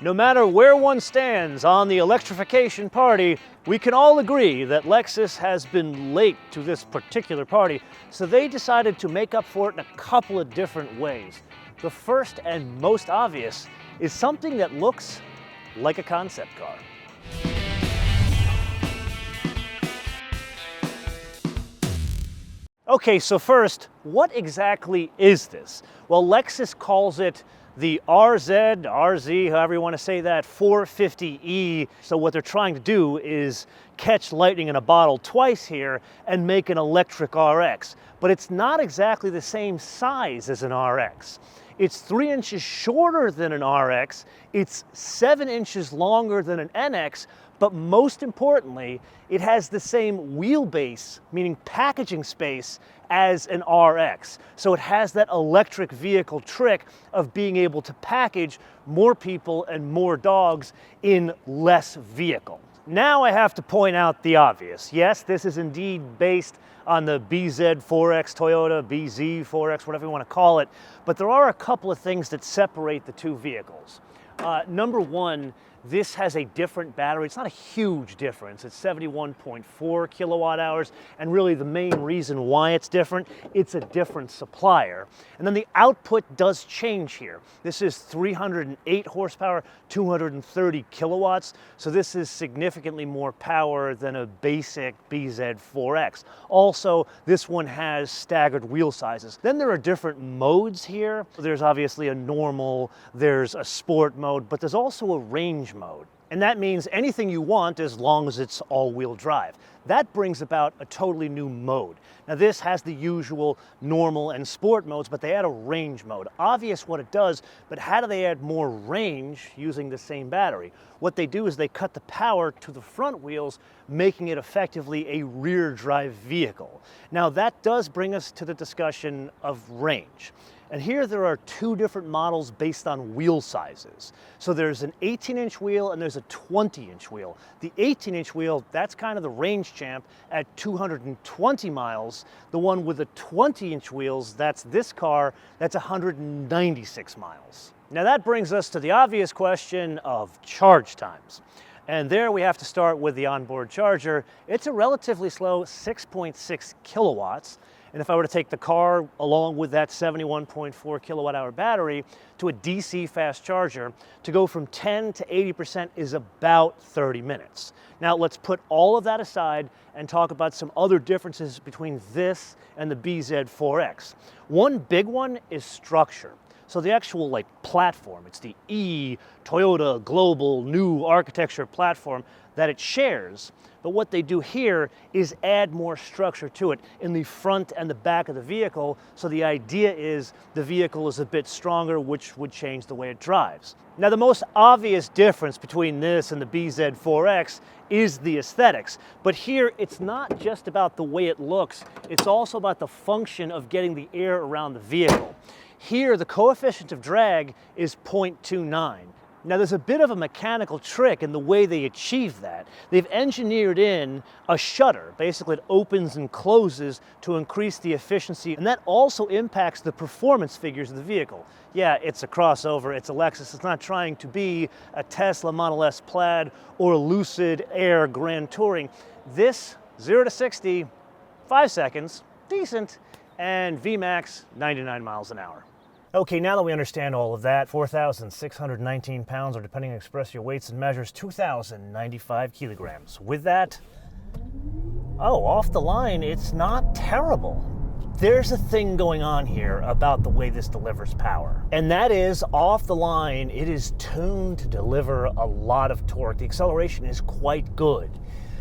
No matter where one stands on the electrification party, we can all agree that Lexus has been late to this particular party, so they decided to make up for it in a couple of different ways. The first and most obvious is something that looks like a concept car. Okay, so first, what exactly is this? Well, Lexus calls it the RZ, RZ, however you want to say that, 450e. So what they're trying to do is catch lightning in a bottle twice here and make an electric RX. But it's not exactly the same size as an RX. It's 3 inches shorter than an RX, it's 7 inches longer than an NX, but most importantly, it has the same wheelbase, meaning packaging space, as an RX. So it has that electric vehicle trick of being able to package more people and more dogs in less vehicle. Now I have to point out the obvious. Yes, this is indeed based on the bz4X Toyota, bz4X, whatever you want to call it, but there are a couple of things that separate the two vehicles. Number one, this has a different battery. It's not a huge difference. It's 71.4 kilowatt hours, and really the main reason why it's different, it's a different supplier. And then the output does change here. This is 308 horsepower, 230 kilowatts, so this is significantly more power than a basic bz4X. Also, this one has staggered wheel sizes. Then there are different modes here. There's obviously a normal, there's a sport mode, but there's also a range mode. And that means anything you want as long as it's all-wheel drive. That brings about a totally new mode. Now this has the usual normal and sport modes, but they add a range mode. Obvious what it does, but how do they add more range using the same battery? What they do is they cut the power to the front wheels, making it effectively a rear drive vehicle. Now that does bring us to the discussion of range. And here there are two different models based on wheel sizes. So there's an 18-inch wheel and there's a 20-inch wheel. The 18-inch wheel, that's kind of the range champ at 220 miles. The one with the 20-inch wheels, that's this car, that's 196 miles. Now that brings us to the obvious question of charge times. And there we have to start with the onboard charger. It's a relatively slow 6.6 kilowatts. And if I were to take the car along with that 71.4 kilowatt hour battery to a DC fast charger, to go from 10 to 80% is about 30 minutes. Now let's put all of that aside and talk about some other differences between this and the bz4X. One big one is structure. So the actual platform, it's the Toyota Global New Architecture platform that it shares. But what they do here is add more structure to it in the front and the back of the vehicle. So the idea is the vehicle is a bit stronger, which would change the way it drives. Now the most obvious difference between this and the bz4X is the aesthetics. But here it's not just about the way it looks, it's also about the function of getting the air around the vehicle. Here the coefficient of drag is 0.29. Now there's a bit of a mechanical trick in the way they achieve that. They've engineered in a shutter. Basically it opens and closes to increase the efficiency, and that also impacts the performance figures of the vehicle. Yeah, it's a crossover, it's a Lexus. It's not trying to be a Tesla Model S Plaid or a Lucid Air Grand Touring. This 0 to 60, 5 seconds, decent, and VMAX 99 miles an hour. Okay, now that we understand all of that, 4,619 pounds, or depending on express your weights and measures, 2,095 kilograms. With that, off the line, it's not terrible. There's a thing going on here about the way this delivers power. And that is, off the line, it is tuned to deliver a lot of torque. The acceleration is quite good.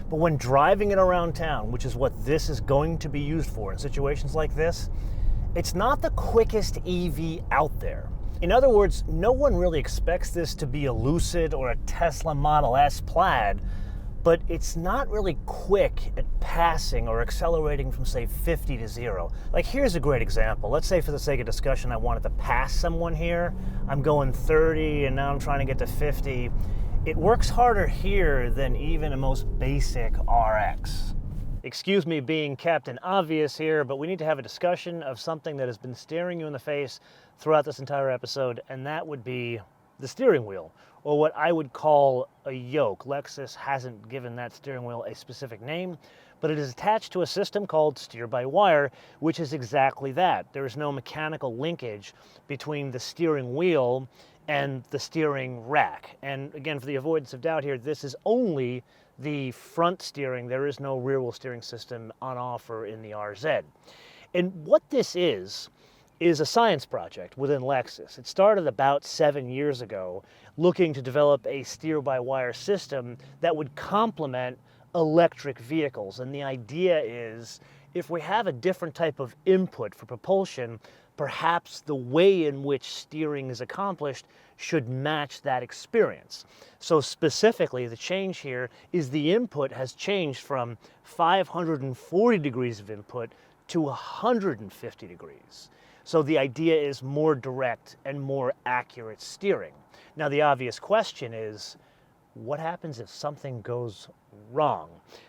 But when driving it around town, which is what this is going to be used for in situations like this, it's not the quickest EV out there. In other words, no one really expects this to be a Lucid or a Tesla Model S Plaid, but it's not really quick at passing or accelerating from, say, 50 to 0. Here's a great example. Let's say, for the sake of discussion, I wanted to pass someone here. I'm going 30 and now I'm trying to get to 50. It works harder here than even a most basic RX. Excuse me being Captain Obvious here, but we need to have a discussion of something that has been staring you in the face throughout this entire episode, and that would be the steering wheel, or what I would call a yoke. Lexus hasn't given that steering wheel a specific name, but it is attached to a system called steer-by-wire, which is exactly that. There is no mechanical linkage between the steering wheel and the steering rack. And again, for the avoidance of doubt here, this is only the front steering. There is no rear wheel steering system on offer in the RZ. And what this is a science project within Lexus. It started about 7 years ago, looking to develop a steer-by-wire system that would complement electric vehicles. And the idea is, if we have a different type of input for propulsion, perhaps the way in which steering is accomplished should match that experience. So specifically, the change here is the input has changed from 540 degrees of input to 150 degrees. So the idea is more direct and more accurate steering. Now the obvious question is, what happens if something goes wrong?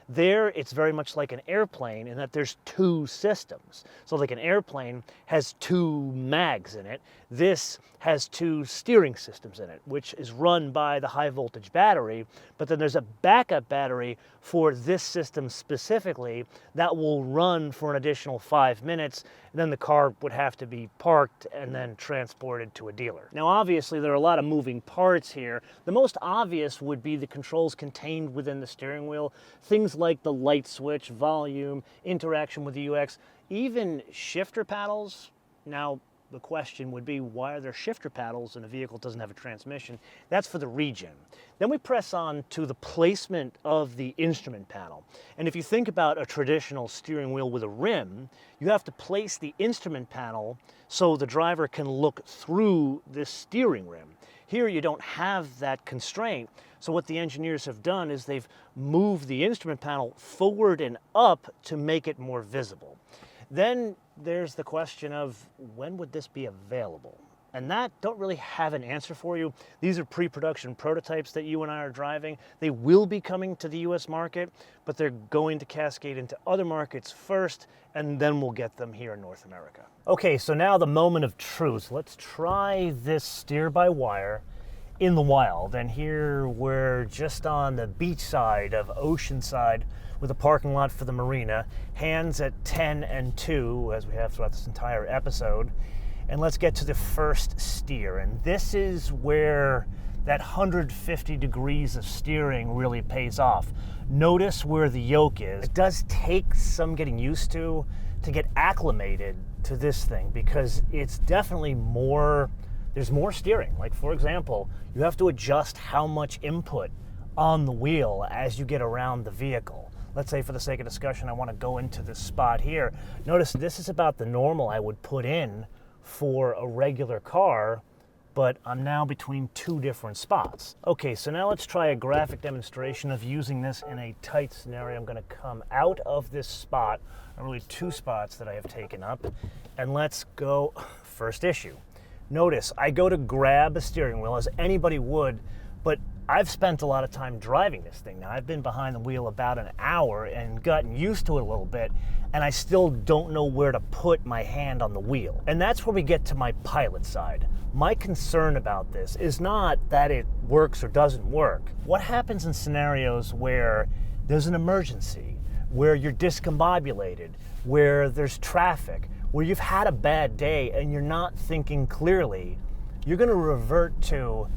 There, it's very much like an airplane in that there's two systems. So like an airplane has two mags in it. This has two steering systems in it, which is run by the high voltage battery, but then there's a backup battery for this system specifically that will run for an additional 5 minutes, and then the car would have to be parked and then transported to a dealer. Now obviously there are a lot of moving parts here. The most obvious would be the controls contained within the steering wheel, things like the light switch, volume, interaction with the UX, even shifter paddles. Now the question would be, why are there shifter paddles in a vehicle that doesn't have a transmission? That's for the regen. Then we press on to the placement of the instrument panel. And if you think about a traditional steering wheel with a rim, you have to place the instrument panel so the driver can look through this steering rim. Here you don't have that constraint. So what the engineers have done is they've moved the instrument panel forward and up to make it more visible. Then there's the question of, when would this be available? And that don't really have an answer for you. These are pre-production prototypes that you and I are driving. They will be coming to the US market, but they're going to cascade into other markets first, and then we'll get them here in North America. Okay, so now the moment of truth. Let's try this steer-by-wire in the wild. And here we're just on the beach side of Oceanside with a parking lot for the marina, hands at 10 and 2, as we have throughout this entire episode. And let's get to the first steer. And this is where that 150 degrees of steering really pays off. Notice where the yoke is. It does take some getting used to get acclimated to this thing, because it's definitely more, there's more steering. Like for example, you have to adjust how much input on the wheel as you get around the vehicle. Let's say for the sake of discussion, I want to go into this spot here. Notice this is about the normal I would put in for a regular car, but I'm now between two different spots. Okay, so now let's try a graphic demonstration of using this in a tight scenario. I'm going to come out of this spot, or really two spots that I have taken up, and let's go first issue. Notice I go to grab a steering wheel as anybody would, but I've spent a lot of time driving this thing now. I've been behind the wheel about an hour and gotten used to it a little bit, and I still don't know where to put my hand on the wheel. And that's where we get to my pilot side. My concern about this is not that it works or doesn't work. What happens in scenarios where there's an emergency, where you're discombobulated, where there's traffic, where you've had a bad day and you're not thinking clearly? You're going to revert to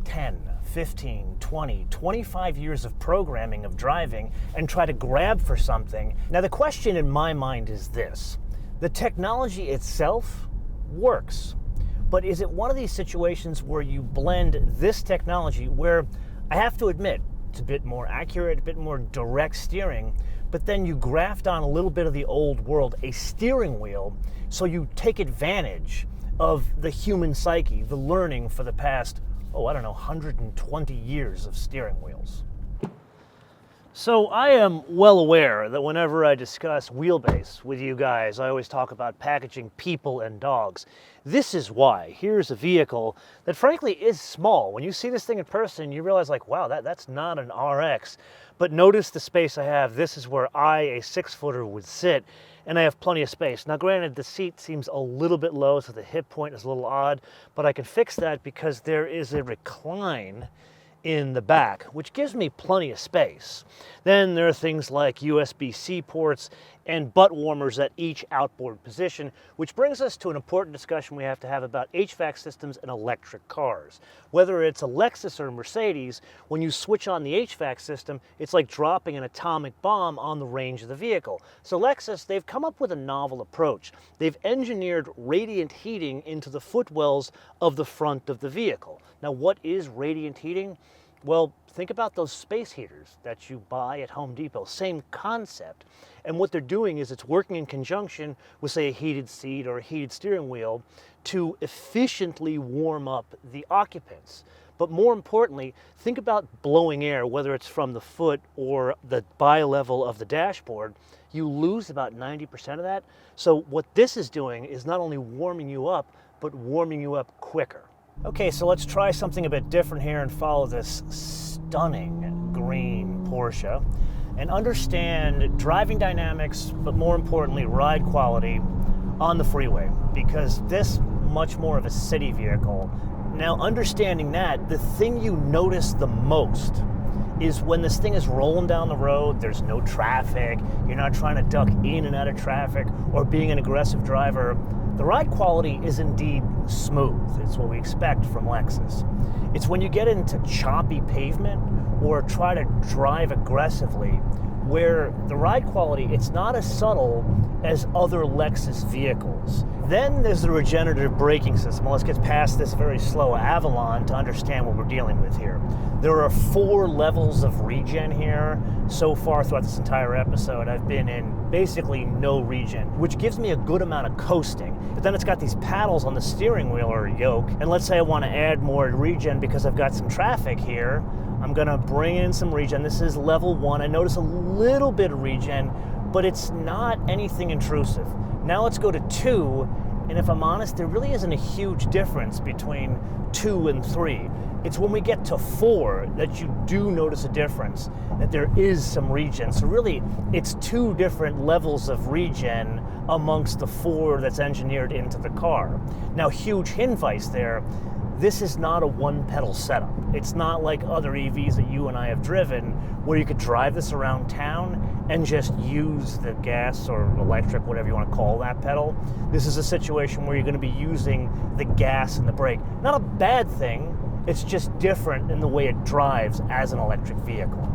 10, 15, 20, 25 years of programming of driving and try to grab for something. Now the question in my mind is this: the technology itself works, but is it one of these situations where you blend this technology, where I have to admit it's a bit more accurate, a bit more direct steering, but then you graft on a little bit of the old world, a steering wheel, so you take advantage of the human psyche, the learning for the past, 120 years of steering wheels. So I am well aware that whenever I discuss wheelbase with you guys, I always talk about packaging people and dogs. This is why. Here's a vehicle that frankly is small. When you see this thing in person, you realize like, wow, that's not an RX. But notice the space I have. This is where I, a 6-footer, would sit. and I have plenty of space. Now granted, the seat seems a little bit low, so the hip point is a little odd, but I can fix that because there is a recline in the back, which gives me plenty of space. Then there are things like USB-C ports and butt warmers at each outboard position, which brings us to an important discussion we have to have about HVAC systems in electric cars. Whether it's a Lexus or a Mercedes, when you switch on the HVAC system, it's like dropping an atomic bomb on the range of the vehicle. So Lexus, they've come up with a novel approach. They've engineered radiant heating into the footwells of the front of the vehicle. Now, what is radiant heating? Well, think about those space heaters that you buy at Home Depot. Same concept. And what they're doing is it's working in conjunction with, say, a heated seat or a heated steering wheel to efficiently warm up the occupants. But more importantly, think about blowing air, whether it's from the foot or the bi-level of the dashboard. You lose about 90% of that. So what this is doing is not only warming you up, but warming you up quicker. Okay, so let's try something a bit different here and follow this stunning green Porsche and understand driving dynamics, but more importantly, ride quality on the freeway, because this much more of a city vehicle. Now, understanding that, the thing you notice the most is when this thing is rolling down the road, there's no traffic, you're not trying to duck in and out of traffic or being an aggressive driver. The ride quality is indeed smooth. It's what we expect from Lexus. It's when you get into choppy pavement or try to drive aggressively where the ride quality, it's not as subtle as other Lexus vehicles. Then there's the regenerative braking system. Well, let's get past this very slow Avalon to understand what we're dealing with here. There are 4 levels of regen here. So far throughout this entire episode, I've been in basically no regen, which gives me a good amount of coasting. But then it's got these paddles on the steering wheel or yoke. And let's say I want to add more regen because I've got some traffic here. I'm gonna bring in some regen. This is level 1. I notice a little bit of regen, but it's not anything intrusive. Now let's go to 2, and if I'm honest, there really isn't a huge difference between 2 and 3. It's when we get to 4 that you do notice a difference, that there is some regen. So really, it's 2 different levels of regen amongst the 4 that's engineered into the car. Now, huge hinweis there. This is not a one-pedal setup. It's not like other EVs that you and I have driven where you could drive this around town and just use the gas or electric, whatever you want to call that pedal. This is a situation where you're going to be using the gas and the brake. Not a bad thing, it's just different in the way it drives as an electric vehicle.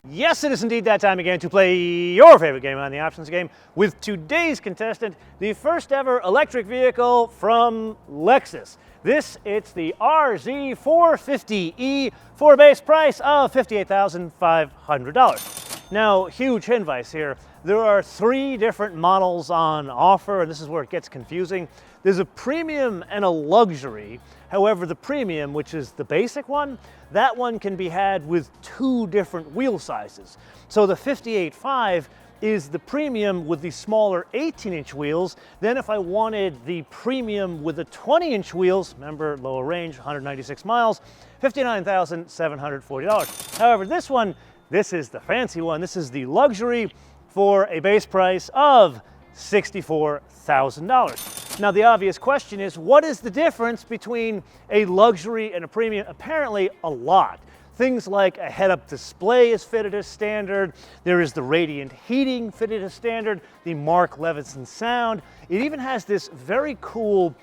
Yes, it is indeed that time again to play your favorite game on the options game with today's contestant, the first ever electric vehicle from Lexus. It's the RZ 450e for a base price of $58,500. Now, huge hinweis here. There are 3 different models on offer, and this is where it gets confusing. There's a premium and a luxury. However, the premium, which is the basic one, that one can be had with 2 different wheel sizes. So the 58.5 is the premium with the smaller 18-inch wheels. Then if I wanted the premium with the 20-inch wheels, remember lower range, 196 miles, $59,740. However, this is the fancy one. This is the luxury for a base price of $64,000. Now, the obvious question is, what is the difference between a luxury and a premium? Apparently, a lot. Things like a head-up display is fitted as standard. There is the radiant heating fitted as standard, the Mark Levinson sound. It even has this very cool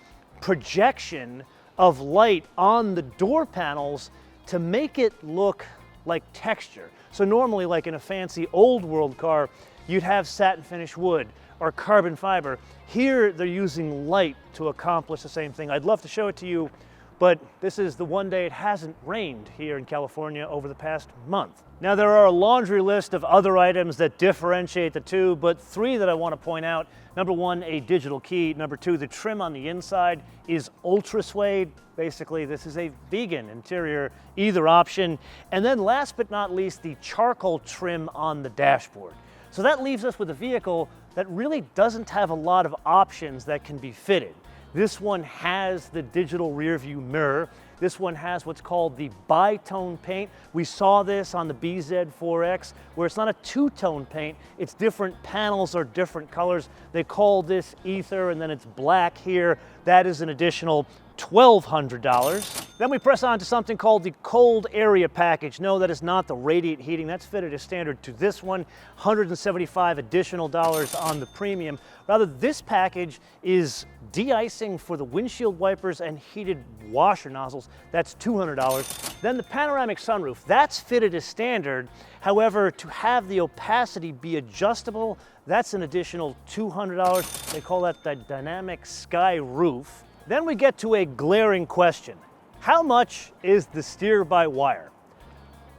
projection of light on the door panels to make it look like texture. So normally, like in a fancy old world car, you'd have satin finish wood or carbon fiber. Here, they're using light to accomplish the same thing. I'd love to show it to you, but this is the one day it hasn't rained here in California over the past month. Now, there are a laundry list of other items that differentiate the 2, but 3 that I want to point out. Number 1, a digital key. Number 2, the trim on the inside is ultra suede. Basically, this is a vegan interior, either option. And then last but not least, the charcoal trim on the dashboard. So that leaves us with a vehicle that really doesn't have a lot of options that can be fitted. This one has the digital rear view mirror. This one has what's called the bi-tone paint. We saw this on the bz4X, where it's not a two-tone paint, it's different panels or different colors. They call this ether, and then it's black here. That is an additional $1,200. Then we press on to something called the cold area package. No, that is not the radiant heating. That's fitted as standard to this one. $175 additional on the premium. Rather, this package is de-icing for the windshield wipers and heated washer nozzles. That's $200. Then the panoramic sunroof. That's fitted as standard. However, to have the opacity be adjustable, that's an additional $200. They call that the dynamic sky roof. Then we get to a glaring question. How much is the steer-by-wire?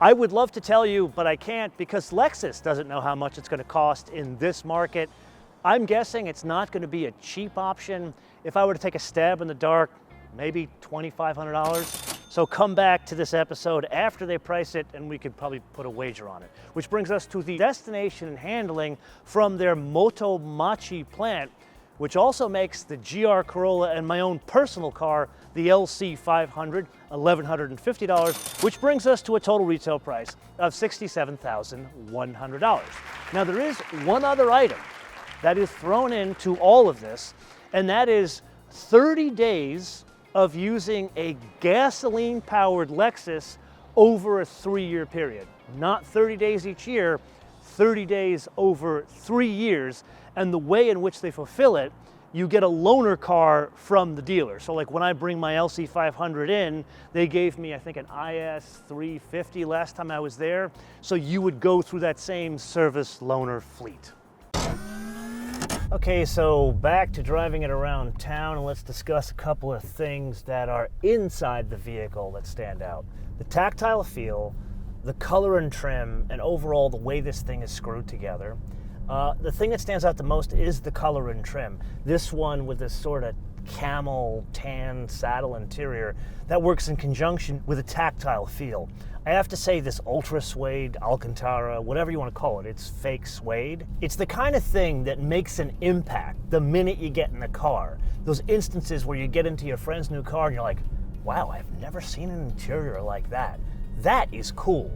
I would love to tell you, but I can't because Lexus doesn't know how much it's going to cost in this market. I'm guessing it's not going to be a cheap option. If I were to take a stab in the dark, maybe $2,500. So come back to this episode after they price it and we could probably put a wager on it. Which brings us to the destination and handling from their Mach-e plant, which also makes the GR Corolla and my own personal car, the LC500, $1,150, which brings us to a total retail price of $67,100. Now there is one other item that is thrown into all of this, and that is 30 days of using a gasoline-powered Lexus over a 3-year period. Not 30 days each year, 30 days over 3 years. And the way in which they fulfill it, you get a loaner car from the dealer. So like when I bring my LC500 in, they gave me, I think, an IS350 last time I was there. So you would go through that same service loaner fleet. Okay, so back to driving it around town, and let's discuss a couple of things that are inside the vehicle that stand out. The tactile feel, the color and trim, and overall the way this thing is screwed together. The thing that stands out the most is the color and trim. This one with this sort of camel tan saddle interior that works in conjunction with a tactile feel. I have to say this ultra suede, Alcantara, whatever you want to call it, it's fake suede. It's the kind of thing that makes an impact the minute you get in the car. Those instances where you get into your friend's new car and you're like, wow, I've never seen an interior like that. That is cool.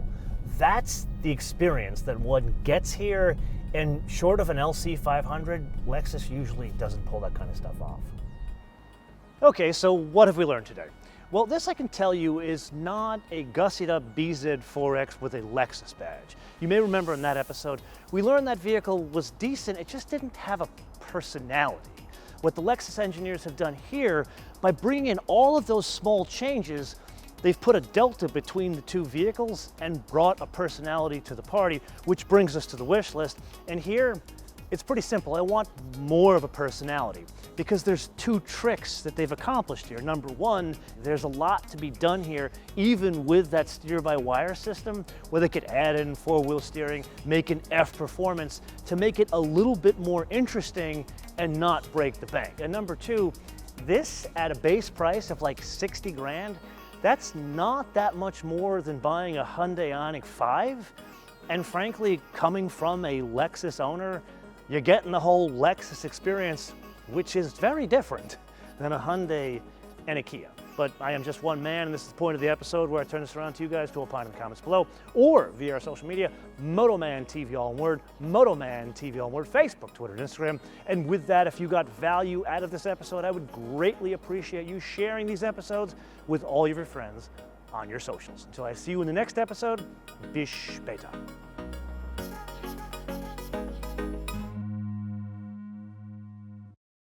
That's the experience that one gets here. And short of an LC500, Lexus usually doesn't pull that kind of stuff off. Okay, so what have we learned today? Well, this I can tell you is not a gussied up bz4X with a Lexus badge. You may remember in that episode, we learned that vehicle was decent, it just didn't have a personality. What the Lexus engineers have done here, by bringing in all of those small changes, they've put a delta between the two vehicles and brought a personality to the party, which brings us to the wish list. And here, it's pretty simple. I want more of a personality because there's two tricks that they've accomplished here. Number one, there's a lot to be done here, even with that steer-by-wire system, where they could add in four-wheel steering, make an F performance to make it a little bit more interesting and not break the bank. And number two, this at a base price of like 60 grand, that's not that much more than buying a Hyundai Ioniq 5. And frankly, coming from a Lexus owner, you're getting the whole Lexus experience, which is very different than a Hyundai and a Kia. But I am just one man, and this is the point of the episode where I turn this around to you guys to opine in the comments below, or via our social media, MotoManTV all in word, MotoManTV all in word, Facebook, Twitter, and Instagram. And with that, if you got value out of this episode, I would greatly appreciate you sharing these episodes with all of your friends on your socials. Until I see you in the next episode, Bish Beta.